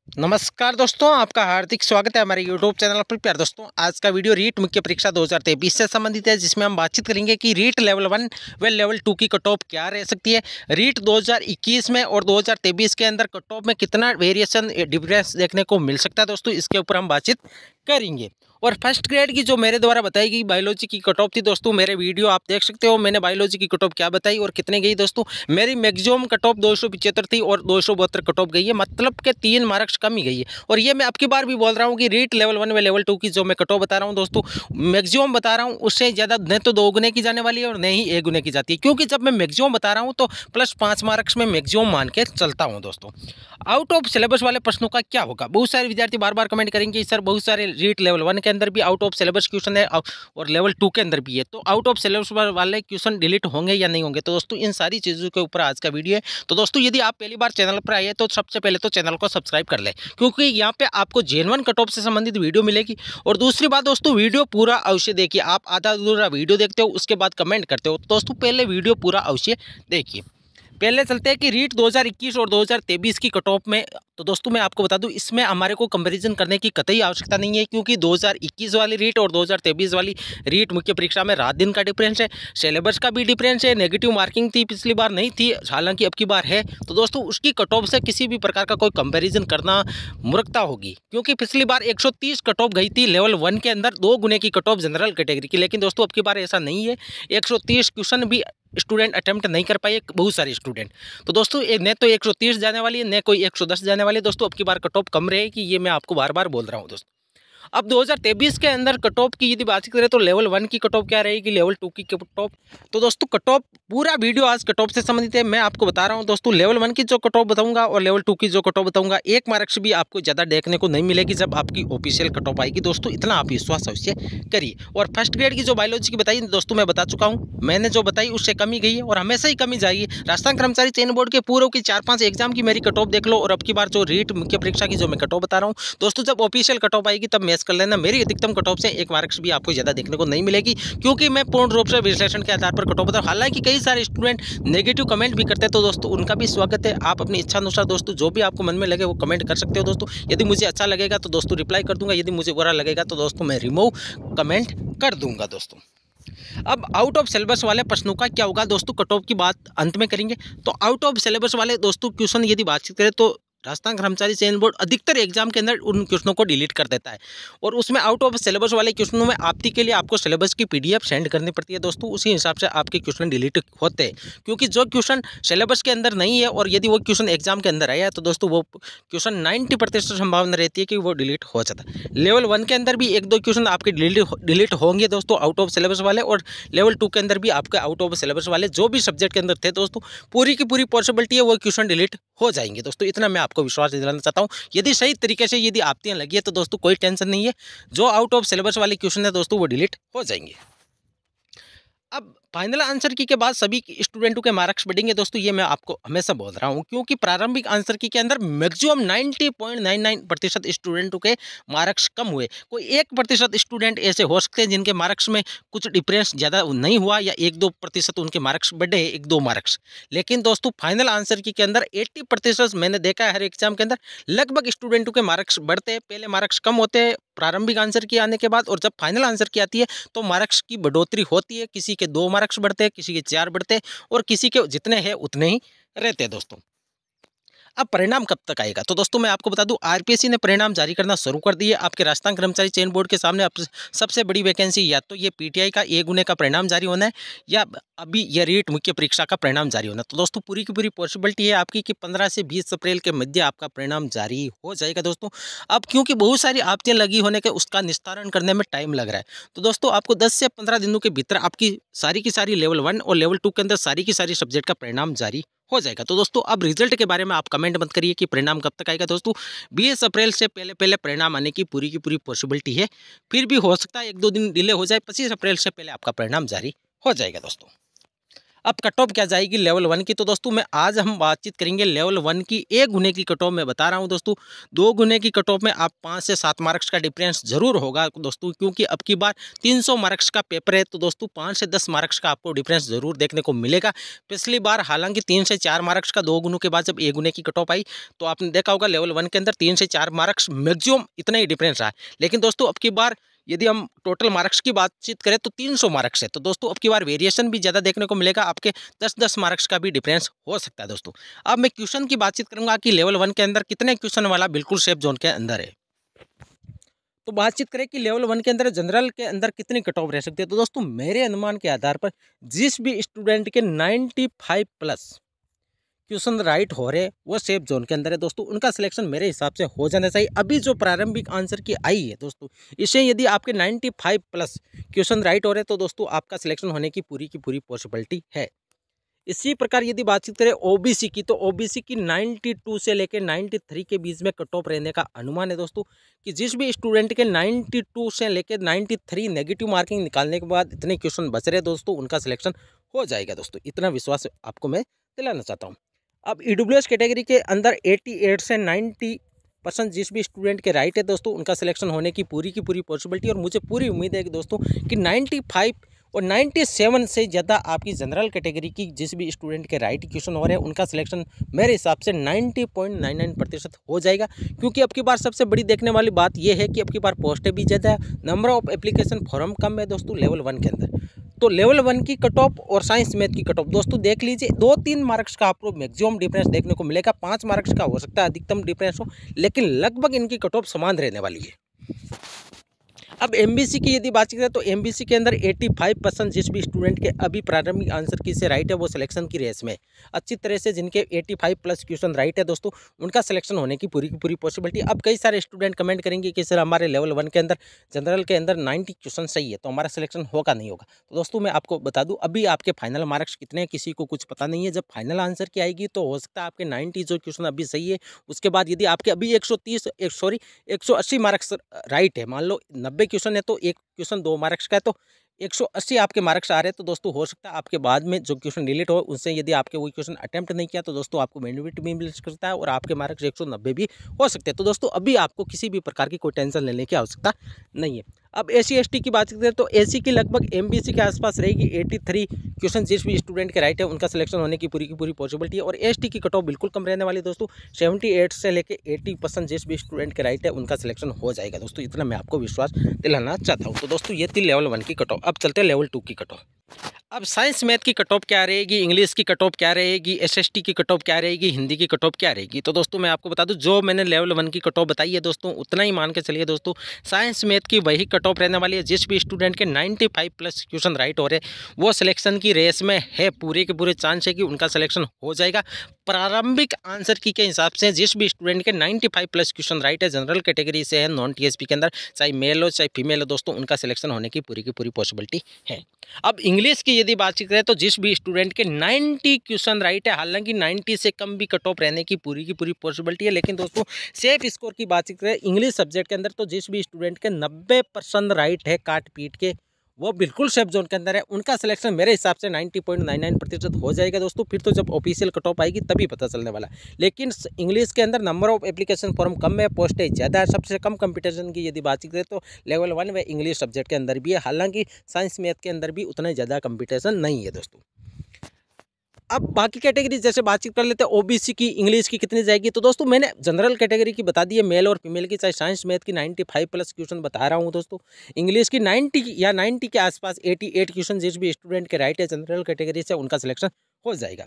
नमस्कार दोस्तों, आपका हार्दिक स्वागत है हमारे यूट्यूब चैनल पर। प्यार दोस्तों, आज का वीडियो रीट मुख्य परीक्षा 2023 से संबंधित है, जिसमें हम बातचीत करेंगे कि रीट लेवल 1 व लेवल 2 की कट ऑफ क्या रह सकती है। रीट 2021 में और 2023 के अंदर कट ऑफ में कितना वेरिएशन डिफरेंस देखने को मिल सकता है दोस्तों, इसके ऊपर हम बातचीत करेंगे। और फर्स्ट ग्रेड की जो मेरे द्वारा बताई गई बायोलॉजी की कट ऑफ थी दोस्तों, मेरे वीडियो आप देख सकते हो। मैंने बायोलॉजी की कट ऑफ क्या बताई और कितने गई दोस्तों। मेरी मैक्सिमम कट ऑफ 275 थी और 272 कट ऑफ गई है, मतलब के 3 मार्क्स कम ही गई है। और ये मैं आपकी बार भी बोल रहा हूँ कि रीट लेवल 1 व लेवल 2 की जो मैं कट ऑफ बता रहा हूँ दोस्तों, मैक्सिमम बता रहा हूँ, उससे ज़्यादा न तो 2 गुने की जाने वाली है और न ही 1 गुने की जाती है। क्योंकि जब मैं मैक्सिमम बता रहा हूँ तो प्लस 5 मार्क्स में मैक्सिमम मान के चलता हूँ दोस्तों। आउट ऑफ सिलेबस वाले प्रश्नों का क्या होगा, बहुत सारे विद्यार्थी बार बार कमेंट करेंगे सर बहुत सारे रीट लेवल 1 के अंदर भी आउट ऑफ सिलेबस क्वेश्चन है और लेवल 2 के अंदर भी है, तो आउट ऑफ सिलेबस वाले क्वेश्चन डिलीट होंगे या नहीं होंगे। तो दोस्तों इन सारी चीज़ों के ऊपर आज का वीडियो है। तो दोस्तों यदि आप पहली बार चैनल पर आए हैं तो सबसे पहले तो चैनल को सब्सक्राइब कर लें, क्योंकि यहाँ पे आपको जेन्युइन कट ऑफ से संबंधित वीडियो मिलेगी। और दूसरी बात दोस्तों, वीडियो पूरा अवश्य देखिए। आप आधा अधूरा वीडियो देखते हो उसके बाद कमेंट करते हो, तो दोस्तों पहले वीडियो पूरा अवश्य देखिए। पहले चलते हैं कि रीट 2021 और 2023 की कट ऑफ में। तो दोस्तों मैं आपको बता दूं, इसमें हमारे को कंपैरिजन करने की कतई आवश्यकता नहीं है, क्योंकि 2021 वाली रीट और 2023 वाली रीट मुख्य परीक्षा में रात दिन का डिफरेंस है, सिलेबस का भी डिफरेंस है। नेगेटिव मार्किंग थी, पिछली बार नहीं थी, हालांकि अब की बार है। तो दोस्तों उसकी कट ऑफ से किसी भी प्रकार का कोई कंपैरिजन करना मूर्खता होगी, क्योंकि पिछली बार 130 कट ऑफ गई थी लेवल 1 के अंदर, 2 गुने की कट ऑफ जनरल कैटेगरी की। लेकिन दोस्तों अब की बार ऐसा नहीं है, 130 क्वेश्चन भी स्टूडेंट अटेम्प्ट नहीं कर पाए, बहुत सारे स्टूडेंट। तो दोस्तों न तो 130 जाने वाली है, न कोई 110 जाने वाली है दोस्तों। अब की बार कट ऑफ कम रहेगी, ये मैं आपको बार बार बोल रहा हूँ दोस्तों। अब 2023 के अंदर कट ऑफ की यदि बात करें तो लेवल 1 की कट ऑफ क्या रहेगी, लेवल 2 की कट ऑफ। तो दोस्तों कट ऑफ पूरा वीडियो आज कट ऑफ से संबंधित है, मैं आपको बता रहा हूं दोस्तों। लेवल 1 की जो कट ऑफ बताऊंगा और लेवल 2 की जो कट ऑफ बताऊंगा, 1 मार्क्स भी आपको ज़्यादा देखने को नहीं मिलेगी जब आपकी ऑफिशियल कट ऑफ आएगी दोस्तों, इतना आप विश्वास अवश्य करिए। और फर्स्ट ग्रेड की जो बायोलॉजी की बताई दोस्तों, मैं बता चुका हूँ, मैंने जो बताई उससे कमी गई है और हमेशा ही कमी जाएगी। राजस्थान कर्मचारी चयन बोर्ड के पूर्व की 4-5 एग्जाम की मेरी कट ऑफ देख लो, और अब की बार जो रीट मुख्य परीक्षा की जो मैं कट ऑफ बता रहा हूँ दोस्तों, जब ऑफिशियल कट ऑफ आएगी तब मैच कर लेना। मेरी अधिकतम कट ऑफ से 1 मार्क्स भी आपको ज़्यादा देखने को नहीं मिलेगी, क्योंकि मैं पूर्ण रूप से विश्लेषण के आधार पर कट ऑफ बता। हालांकि कई सारे स्टूडेंट नेगेटिव कमेंट भी करते हैं, तो दोस्तों उनका भी स्वागत है। आप अपनी इच्छा अनुसार दोस्तों जो भी आपको मन में लगे वो कमेंट कर सकते हो दोस्तों। यदि मुझे अच्छा लगेगा तो दोस्तों रिप्लाई कर दूंगा, यदि मुझे बुरा लगेगा तो दोस्तों मैं रिमूव कमेंट कर दूंगा दोस्तों। अब आउट ऑफ सिलेबस वाले प्रश्नों का क्या होगा दोस्तों, कट ऑफ की बात अंत में करेंगे। तो आउट ऑफ सिलेबस वाले दोस्तों क्वेश्चन यदि बातचीत करें तो राजस्थान कर्मचारी चयन बोर्ड अधिकतर एग्जाम के अंदर उन क्वेश्चनों को डिलीट कर देता है, और उसमें आउट ऑफ सिलेबस वाले क्वेश्चनों में आपती के लिए आपको सिलेबस की पीडीएफ सेंड करनी पड़ती है दोस्तों, उसी हिसाब से आपके क्वेश्चन डिलीट होते हैं। क्योंकि जो क्वेश्चन सिलेबस के अंदर नहीं है और यदि वो क्वेश्चन एग्जाम के अंदर आया है तो दोस्तों वो क्वेश्चन 90% संभावना रहती है कि वो डिलीट हो जाता है। लेवल 1 के अंदर भी 1-2 क्वेश्चन आपके डिलीट होंगे दोस्तों आउट ऑफ सिलेबस वाले, और लेवल 2 के अंदर भी आपके आउट ऑफ सिलेबस वाले जो भी सब्जेक्ट के अंदर थे दोस्तों, पूरी की पूरी पॉसिबिलिटी है वो क्वेश्चन डिलीट हो जाएंगे दोस्तों। इतना मैं आपको विश्वास दिलाना चाहता हूं। यदि सही तरीके से यदि आपतियां लगी है तो दोस्तों कोई टेंशन नहीं है, जो आउट ऑफ सिलेबस वाले क्वेश्चन है दोस्तों वो डिलीट हो जाएंगे। अब फाइनल आंसर की के बाद सभी स्टूडेंटों के मार्क्स बढ़ेंगे दोस्तों, ये मैं आपको हमेशा बोल रहा हूँ, क्योंकि प्रारंभिक आंसर की के अंदर मैक्सिमम 90.99% स्टूडेंटों के मार्क्स कम हुए। कोई 1% स्टूडेंट ऐसे हो सकते हैं जिनके मार्क्स में कुछ डिफरेंस ज़्यादा नहीं हुआ, या 1-2% उनके मार्क्स बढ़े, 1-2 मार्क्स। लेकिन दोस्तों फाइनल आंसर की के अंदर 80% मैंने देखा है हर एग्जाम के अंदर लगभग स्टूडेंटों के मार्क्स बढ़ते हैं, पहले मार्क्स कम होते हैं प्रारंभिक आंसर की आने के बाद, और जब फाइनल आंसर की आती है तो मार्क्स की बढ़ोतरी होती है। किसी के 2 मार्क्स बढ़ते हैं, किसी के 4 बढ़ते हैं, और किसी के जितने हैं उतने ही रहते हैं दोस्तों। अब परिणाम कब तक आएगा, तो दोस्तों मैं आपको बता दूं, आरपीएससी ने परिणाम जारी करना शुरू कर दिए। आपके राजस्थान कर्मचारी चयन बोर्ड के सामने अब सबसे बड़ी वैकेंसी या तो ये पीटीआई का 1 गुने का परिणाम जारी होना है, या अभी ये रीट मुख्य परीक्षा का परिणाम जारी होना। तो दोस्तों पूरी की पूरी पॉसिबिलिटी है आपकी कि 15 से 20 अप्रैल के मध्य आपका परिणाम जारी हो जाएगा दोस्तों। अब क्योंकि बहुत सारी आपत्तियां लगी होने के उसका निस्तारण करने में टाइम लग रहा है, तो दोस्तों आपको 10 से 15 दिनों के भीतर आपकी सारी की सारी लेवल 1 और लेवल 2 के अंदर सारी की सारी सब्जेक्ट का परिणाम जारी हो जाएगा। तो दोस्तों अब रिजल्ट के बारे में आप कमेंट मत करिए कि परिणाम कब तक आएगा दोस्तों, 20 अप्रैल से पहले पहले परिणाम आने की पूरी पॉसिबिलिटी है। फिर भी हो सकता है 1-2 दिन डिले हो जाए, 25 अप्रैल से पहले आपका परिणाम जारी हो जाएगा दोस्तों। अब कट ऑफ क्या जाएगी लेवल 1 की, तो दोस्तों मैं आज हम बातचीत करेंगे लेवल 1 की 1 गुने की कट ऑफ मैं बता रहा हूं दोस्तों। 2 गुने की कट ऑफ में आप 5 से 7 मार्क्स का डिफरेंस जरूर होगा दोस्तों, क्योंकि अब की बार 300 मार्क्स का पेपर है, तो दोस्तों 5 से 10 मार्क्स का आपको डिफरेंस जरूर देखने को मिलेगा। पिछली बार हालांकि 3 से 4 मार्क्स का 2 गुनों के बाद जब 1 गुने की कट ऑफ आई तो आपने देखा होगा लेवल 1 के अंदर 3 से 4 मार्क्स मैक्सिमम इतना ही डिफरेंस रहा। लेकिन दोस्तों अब की बार यदि हम टोटल मार्क्स की बातचीत करें तो 300 मार्क्स है, तो दोस्तों अब की बार वेरिएशन भी ज़्यादा देखने को मिलेगा, आपके 10-10 मार्क्स का भी डिफरेंस हो सकता है दोस्तों। अब मैं क्वेश्चन की बातचीत करूंगा कि लेवल 1 के अंदर कितने क्वेश्चन वाला बिल्कुल सेफ जोन के अंदर है। तो बातचीत करें कि लेवल 1 के अंदर जनरल के अंदर कितनी कट ऑफ रह सकती है, तो दोस्तों मेरे अनुमान के आधार पर जिस भी स्टूडेंट के 95 प्लस क्वेश्चन राइट हो रहे वो सेफ जोन के अंदर है दोस्तों, उनका सिलेक्शन मेरे हिसाब से हो जाना चाहिए। अभी जो प्रारंभिक आंसर की आई है दोस्तों, इसे यदि आपके 95 प्लस क्वेश्चन राइट हो रहे तो दोस्तों आपका सिलेक्शन होने की पूरी पॉसिबिलिटी है। इसी प्रकार यदि बातचीत करें ओबीसी की, तो ओबीसी की 92 से लेकर 93 के बीच में कट ऑफ रहने का अनुमान है दोस्तों, कि जिस भी स्टूडेंट के 92 से लेकर 93 नेगेटिव मार्किंग निकालने के बाद इतने क्वेश्चन बच रहे दोस्तों, उनका सिलेक्शन हो जाएगा दोस्तों, इतना विश्वास आपको मैं दिलाना चाहता हूँ। अब ईडब्ल्यूएस कैटेगरी के अंदर 88 से 90% जिस भी स्टूडेंट के राइट है दोस्तों, उनका सिलेक्शन होने की पूरी पॉसिबिलिटी, और मुझे पूरी उम्मीद है कि दोस्तों कि 95 और 97 से ज़्यादा आपकी जनरल कैटेगरी की जिस भी स्टूडेंट के राइट क्वेश्चन हो रहे हैं उनका सिलेक्शन मेरे हिसाब से 90.99% हो जाएगा। क्योंकि अब की बार सबसे बड़ी देखने वाली बात यह है कि अब की बार पोस्टें भी ज़्यादा है, नंबर ऑफ एप्लीकेशन फॉर्म कम है दोस्तों लेवल 1 के अंदर। तो लेवल 1 की कट ऑफ और साइंस मैथ की कट ऑफ दोस्तों देख लीजिए, 2-3 मार्क्स का आपको मैक्सिमम डिफरेंस देखने को मिलेगा, 5 मार्क्स का हो सकता है अधिकतम डिफरेंस हो, लेकिन लगभग इनकी कट ऑफ समान रहने वाली है। अब एमबीसी की यदि बात करें तो एमबीसी के अंदर 85% जिस भी स्टूडेंट के अभी प्रारंभिक आंसर की से राइट है वो सिलेक्शन की रेस में अच्छी तरह से, जिनके 85 प्लस क्वेश्चन राइट है दोस्तों, उनका सिलेक्शन होने की पूरी पॉसिबिलिटी। अब कई सारे स्टूडेंट कमेंट करेंगे कि सर हमारे लेवल 1 के अंदर जनरल के अंदर 90 क्वेश्चन सही है तो हमारा सिलेक्शन होगा नहीं होगा। तो दोस्तों मैं आपको बता दूँ अभी आपके फाइनल मार्क्स कितने हैं किसी को कुछ पता नहीं है। जब फाइनल आंसर की आएगी तो हो सकता है आपके 90 जो क्वेश्चन अभी सही है, उसके बाद यदि आपके अभी 180 मार्क्स राइट है, मान लो 90 क्वेश्चन है तो एक क्वेश्चन 2 मार्क्स का है, तो 180 आपके मार्क्स आ रहे हैं, तो दोस्तों हो सकता है आपके बाद में जो क्वेश्चन डिलीट हो उनसे यदि आपके वही क्वेश्चन अटेम्प्ट नहीं किया तो दोस्तों आपको बेनिफिट भी मिल सकता है और आपके मार्क्स 190 भी हो सकते हैं। तो दोस्तों अभी आपको किसी भी प्रकार की कोई टेंशन लेने की आवश्यकता नहीं है। अब एससी एसटी की बात करें तो एससी की लगभग एमबीसी के आसपास रहेगी, 83 क्वेश्चन जिस भी स्टूडेंट के राइट है उनका सिलेक्शन होने की पूरी पॉसिबिलिटी है। और एसटी की कट ऑफ बिल्कुल कम रहने वाली दोस्तों, 78 से लेकर 80% जिस भी स्टूडेंट के राइट है उनका सिलेक्शन हो जाएगा दोस्तों, इतना मैं आपको विश्वास दिलाना चाहता हूँ। तो दोस्तों ये थी लेवल 1 की कट ऑफ। अब चलते हैं लेवल 2 की कट ऑफ। अब साइंस मैथ की कट ऑफ क्या रहेगी, इंग्लिश की कट ऑफ क्या रहेगी, एसएसटी की कट ऑफ क्या रहेगी, हिंदी की कट ऑफ क्या रहेगी। तो दोस्तों मैं आपको बता दूं जो मैंने लेवल 1 की कट ऑफ बताई है दोस्तों उतना ही मान के चलिए दोस्तों, साइंस मैथ की वही कट ऑफ रहने वाली है। जिस भी स्टूडेंट के 95 प्लस क्वेश्चन राइट हो रहे वो सिलेक्शन की रेस में है, पूरे के पूरे चांस है कि उनका सिलेक्शन हो जाएगा। प्रारंभिक आंसर की के हिसाब से जिस भी स्टूडेंट के 95 प्लस क्वेश्चन राइट है, जनरल कैटेगरी से है, नॉन टीएसपी के अंदर, चाहे मेल हो चाहे फीमेल हो दोस्तों, उनका सिलेक्शन होने की पूरी पॉसिबिलिटी है। अब इंग्लिश की यदि बातचीत करें तो जिस भी स्टूडेंट के 90 क्वेश्चन राइट है, हालांकि 90 से कम भी कट ऑफ रहने की पूरी पॉसिबिलिटी है, लेकिन दोस्तों सेफ स्कोर की बातचीत करें इंग्लिश सब्जेक्ट के अंदर तो जिस भी स्टूडेंट के 90% राइट है काट पीट के, वो बिल्कुल सेफ जोन के अंदर है, उनका सिलेक्शन मेरे हिसाब से 90.99% हो जाएगा दोस्तों। फिर तो जब ऑफिशियल कट ऑफ आएगी तभी पता चलने वाला है। लेकिन इंग्लिश के अंदर नंबर ऑफ एप्लीकेशन फॉर्म कम है, पोस्टेज ज़्यादा है, सबसे कम कंपटीशन की यदि बातचीत करें तो लेवल 1 व इंग्लिश सब्जेक्ट के अंदर भी है, हालांकि साइंस मैथ के अंदर भी उतना ज़्यादा कंपटीशन नहीं है दोस्तों। अब बाकी कैटेगरी जैसे बातचीत कर लेते हैं, ओबीसी की इंग्लिश की कितनी जाएगी। तो दोस्तों मैंने जनरल कैटेगरी की बता दी है, मेल और फीमेल की, चाहे साइंस मैथ की 95 प्लस क्वेश्चन बता रहा हूं दोस्तों। इंग्लिश की 90 या 90 के आसपास 88 क्वेश्चन जिस भी स्टूडेंट के राइट है जनरल कैटेगरी से, उनका सिलेक्शन हो जाएगा।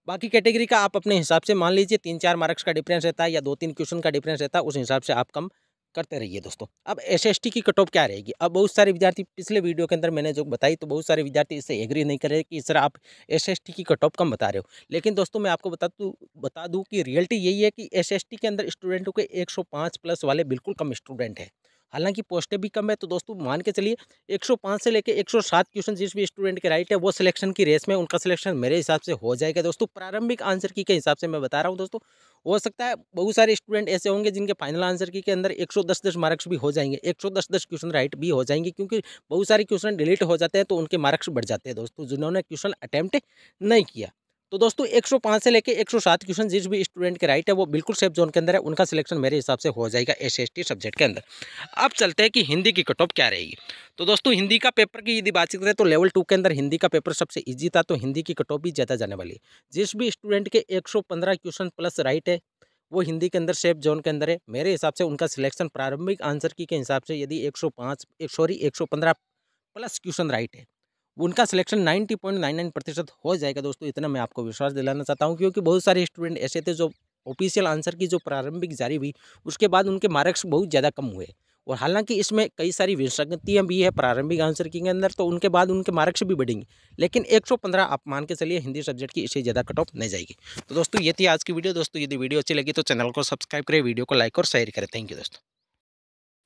बाकी कैटेगरी का आप अपने हिसाब से मान लीजिए 3-4 मार्क्स का डिफरेंस रहता है या 2-3 क्वेश्चन का डिफरेंस रहता है, उस हिसाब से आप कम करते रहिए दोस्तों। अब एसएसटी की कट ऑफ क्या रहेगी। अब बहुत सारे विद्यार्थी पिछले वीडियो के अंदर मैंने जो बताई तो बहुत सारे विद्यार्थी इससे एग्री नहीं कर रहे कि सर आप एसएसटी की कट ऑफ कम बता रहे हो। लेकिन दोस्तों मैं आपको बता दूं कि रियलिटी यही है कि एसएसटी के अंदर स्टूडेंटों के 105 प्लस वाले बिल्कुल कम स्टूडेंट हैं, हालांकि पोस्टें भी कम है। तो दोस्तों मान के चलिए 105 से लेकर 107 क्वेश्चन जिस भी स्टूडेंट के राइट है वो सिलेक्शन की रेस में, उनका सिलेक्शन मेरे हिसाब से हो जाएगा दोस्तों। प्रारंभिक आंसर की के हिसाब से मैं बता रहा हूँ दोस्तों, हो सकता है बहुत सारे स्टूडेंट ऐसे होंगे जिनके फाइनल आंसर की के अंदर 110 मार्क्स भी हो जाएंगे, 110 क्वेश्चन राइट भी हो जाएंगे, क्योंकि बहुत सारे क्वेश्चन डिलीट हो जाते हैं तो उनके मार्क्स बढ़ जाते हैं दोस्तों, जिन्होंने क्वेश्चन अटेम्प्ट नहीं किया। तो दोस्तों 105 से लेके 107 क्वेश्चन जिस भी स्टूडेंट के राइट है वो बिल्कुल सेफ जोन के अंदर है, उनका सिलेक्शन मेरे हिसाब से हो जाएगा SST सब्जेक्ट के अंदर। अब चलते हैं कि हिंदी की कट ऑफ क्या रहेगी। तो दोस्तों हिंदी का पेपर की यदि बातचीत करें तो लेवल 2 के अंदर हिंदी का पेपर सबसे ईजी था, तो हिंदी की कट ऑफ भी ज़्यादा जाने वाली है। जिस भी स्टूडेंट के 115 क्वेश्चन प्लस राइट है वो हिंदी के अंदर सेफ जोन के अंदर है। मेरे हिसाब से उनका सिलेक्शन प्रारंभिक आंसर की के हिसाब से यदि 115 प्लस क्वेश्चन राइट है उनका सिलेक्शन 90.99% हो जाएगा दोस्तों, इतना मैं आपको विश्वास दिलाना चाहता हूं, क्योंकि बहुत सारे स्टूडेंट ऐसे थे जो ऑफिशियल आंसर की जो प्रारंभिक जारी हुई उसके बाद उनके मार्क्स बहुत ज़्यादा कम हुए, और हालांकि इसमें कई सारी विसंगतियां भी है प्रारंभिक आंसर की के अंदर, तो उनके बाद उनके मार्क्स भी बढ़ेंगे, लेकिन 115 आप मान के चलिए हिंदी सब्जेक्ट की इससे ज़्यादा कट ऑफ नहीं जाएगी। तो दोस्तों ये थी आज की वीडियो। दोस्तों यदि वीडियो अच्छी लगी तो चैनल को सब्सक्राइब करें, वीडियो को लाइक और शेयर करें। थैंक यू दोस्तों।